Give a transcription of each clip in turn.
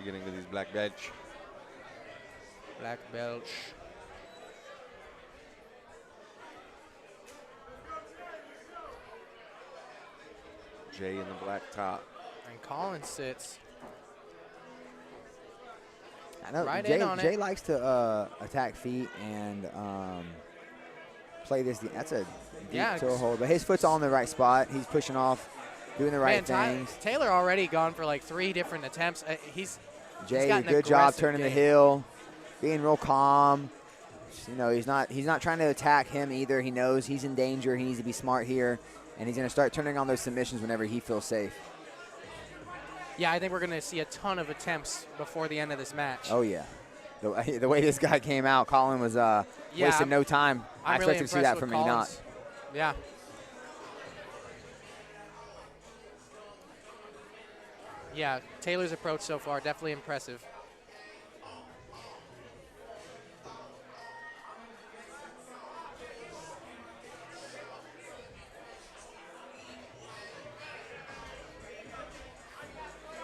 Getting to these black belts. Black belch. Jay in the black top. And Colin sits. I know Right Jay, in on Jay it. likes to attack feet and play this. That's a deep toe hold, but his foot's all in the right spot. He's pushing off, doing the right things. Taylor already gone for like 3 different attempts. Jay, got an good job aggressive turning the game. heel, being real calm. You know, he's not trying to attack him either. He knows he's in danger. He needs to be smart here, and he's going to start turning on those submissions whenever he feels safe. Yeah, I think we're going to see a ton of attempts before the end of this match. Oh, yeah. The way this guy came out, Colin was wasting no time. I really expected to see that from Colin's. Enoch. Yeah. Yeah, Taylor's approach so far, definitely impressive.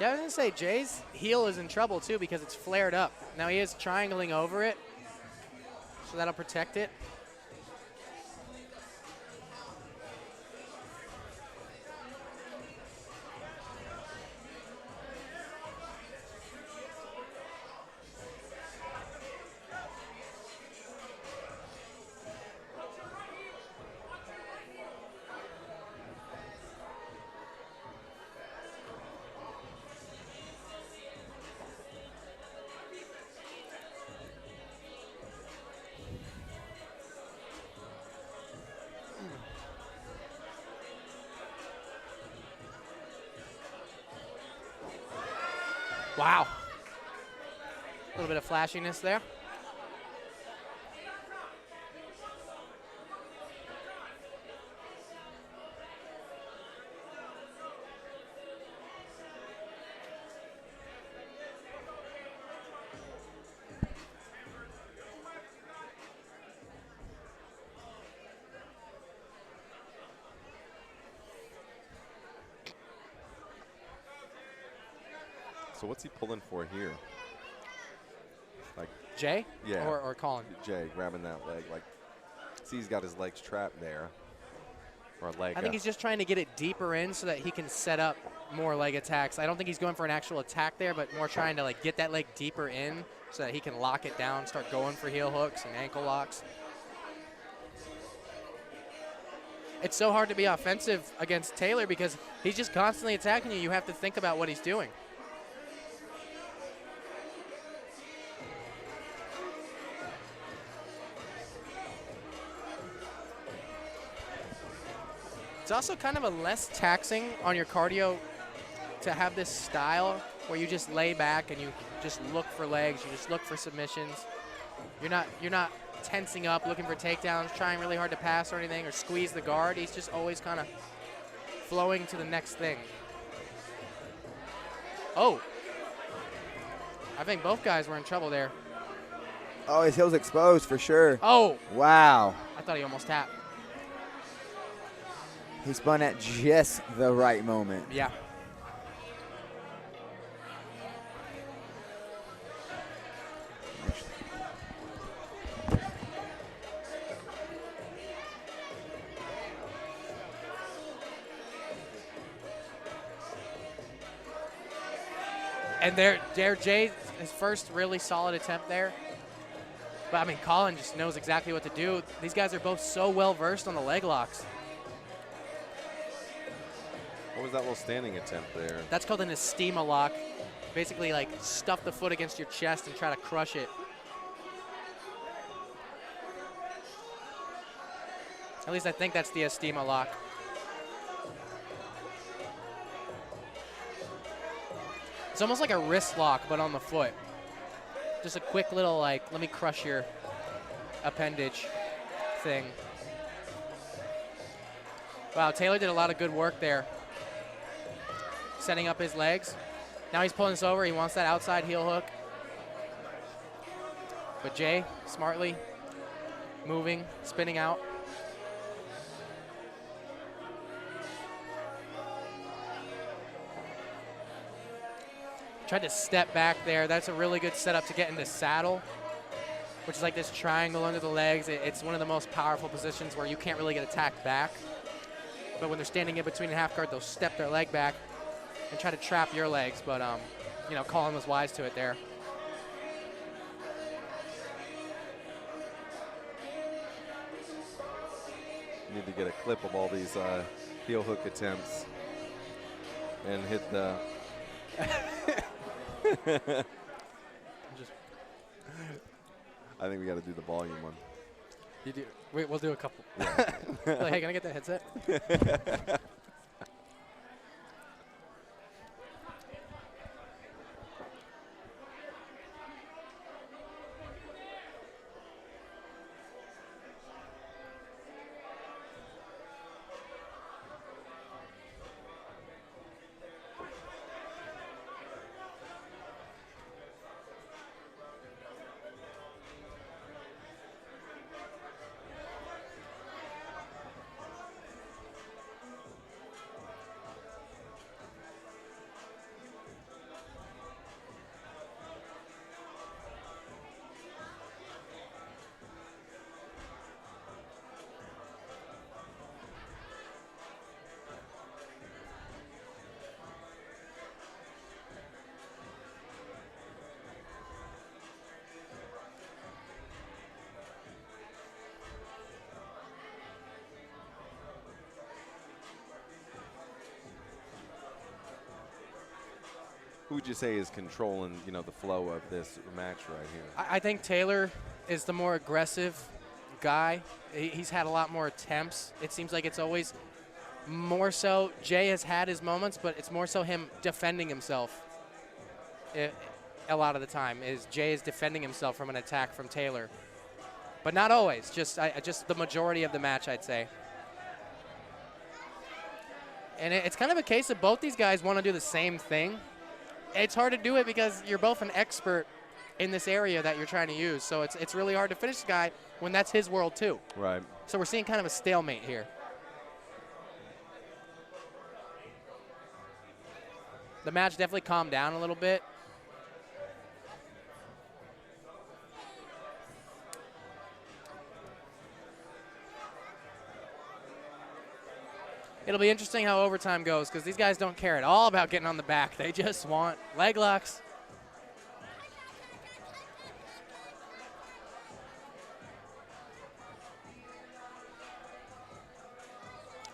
Yeah, I was going to say, Jay's heel is in trouble, too, because it's flared up. Now he is triangling over it, so that'll protect it. Wow. A little bit of flashiness there. So what's he pulling for here? Like Jay? Yeah. Or Colin? Jay grabbing that leg. Like, see, he's got his legs trapped there. Or leg. I think he's just trying to get it deeper in so that he can set up more leg attacks. I don't think he's going for an actual attack there, but more trying to like get that leg deeper in so that he can lock it down, start going for heel hooks and ankle locks. It's so hard to be offensive against Taylor because he's just constantly attacking you. You have to think about what he's doing. It's also kind of a less taxing on your cardio to have this style where you just lay back and you just look for legs, you just look for submissions. You're not tensing up, looking for takedowns, trying really hard to pass or anything or squeeze the guard. He's just always kind of flowing to the next thing. Oh. I think both guys were in trouble there. Oh, his heel's exposed for sure. Oh. Wow. I thought he almost tapped. He spun at just the right moment. Yeah. And there Jay, his first really solid attempt there. But, I mean, Colin just knows exactly what to do. These guys are both so well-versed on the leg locks. What was that little standing attempt there? That's called an estima lock. Basically, like, stuff the foot against your chest and try to crush it. At least I think that's the estima lock. It's almost like a wrist lock, but on the foot. Just a quick little, like, let me crush your appendage thing. Wow, Taylor did a lot of good work there. Setting up his legs. Now he's pulling this over. He wants that outside heel hook. But Jay, smartly moving, spinning out. Tried to step back there. That's a really good setup to get into saddle, which is like this triangle under the legs. It's one of the most powerful positions where you can't really get attacked back. But when they're standing in between a half guard, they'll step their leg back and try to trap your legs. But, you know, Colin was wise to it there. Need to get a clip of all these heel hook attempts and hit the. I think we got to do the volume one. You do. We'll do a couple. Yeah. Like, hey, can I get that headset? Who would you say is controlling, you know, the flow of this match right here? I think Taylor is the more aggressive guy. He's had a lot more attempts. It seems like it's always more so. Jay has had his moments, but it's more so him defending himself. A lot of the time is Jay is defending himself from an attack from Taylor, but not always. Just the majority of the match, I'd say. And it's kind of a case of both these guys want to do the same thing. It's hard to do it because you're both an expert in this area that you're trying to use. So it's really hard to finish the guy when that's his world too. Right. So we're seeing kind of a stalemate here. The match definitely calmed down a little bit. It'll be interesting how overtime goes because these guys don't care at all about getting on the back. They just want leg locks.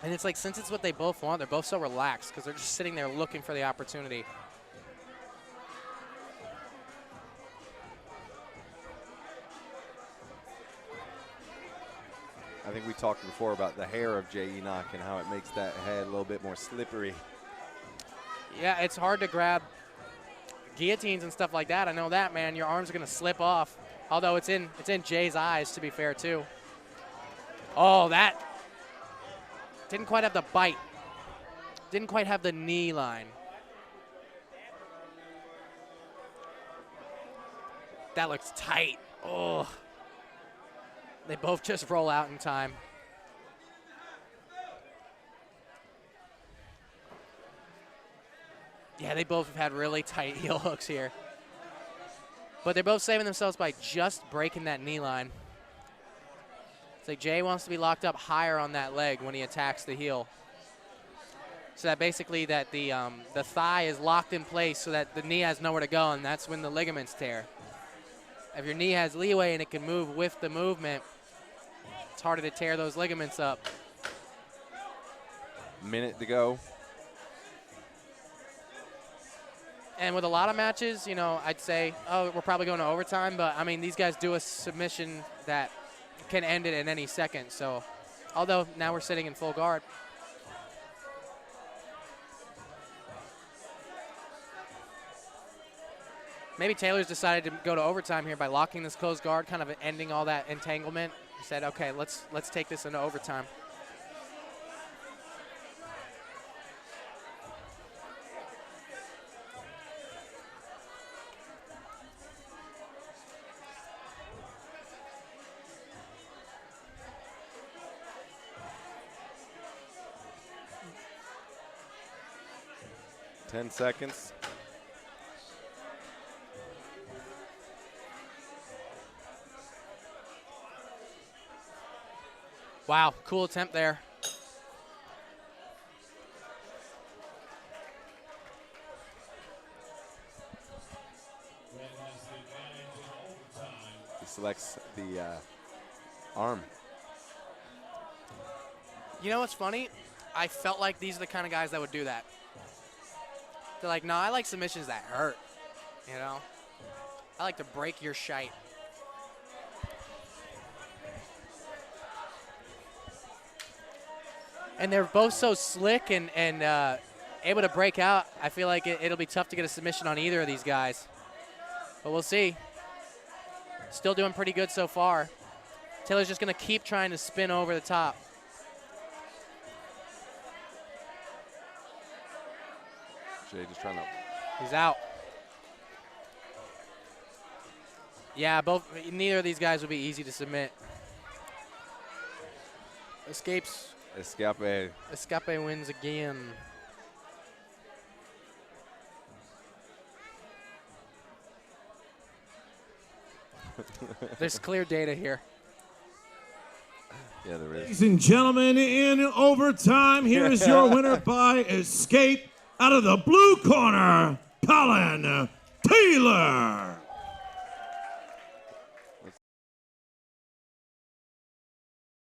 And it's like, since it's what they both want, they're both so relaxed because they're just sitting there looking for the opportunity. I think we talked before about the hair of Jay Enoch and how it makes that head a little bit more slippery. Yeah, it's hard to grab guillotines and stuff like that. I know that, man. Your arms are going to slip off. Although it's in Jay's eyes, to be fair, too. Oh, that didn't quite have the bite. Didn't quite have the knee line. That looks tight. Oh. They both just roll out in time. Yeah, they both have had really tight heel hooks here. But they're both saving themselves by just breaking that knee line. It's like Jay wants to be locked up higher on that leg when he attacks the heel. So that basically that the thigh is locked in place so that the knee has nowhere to go, and that's when the ligaments tear. If your knee has leeway and it can move with the movement, it's harder to tear those ligaments up. Minute to go. And with a lot of matches, you know, I'd say, oh, we're probably going to overtime. But, I mean, these guys do a submission that can end it at any second. So, although now we're sitting in full guard. Maybe Taylor's decided to go to overtime here by locking this closed guard, kind of ending all that entanglement. He said, okay, let's take this into overtime. Ten seconds. Wow, cool attempt there. He selects the arm. You know what's funny? I felt like these are the kind of guys that would do that. They're like, no, I like submissions that hurt, you know? I like to break your shite. And they're both so slick and able to break out. I feel like it'll be tough to get a submission on either of these guys. But we'll see. Still doing pretty good so far. Taylor's just going to keep trying to spin over the top. Jay just trying to. He's out. Yeah, neither of these guys will be easy to submit. Escape. Escape wins again. There's clear data here. Yeah, there is. Ladies and gentlemen, in overtime, here is your winner by escape out of the blue corner, Colin Taylor.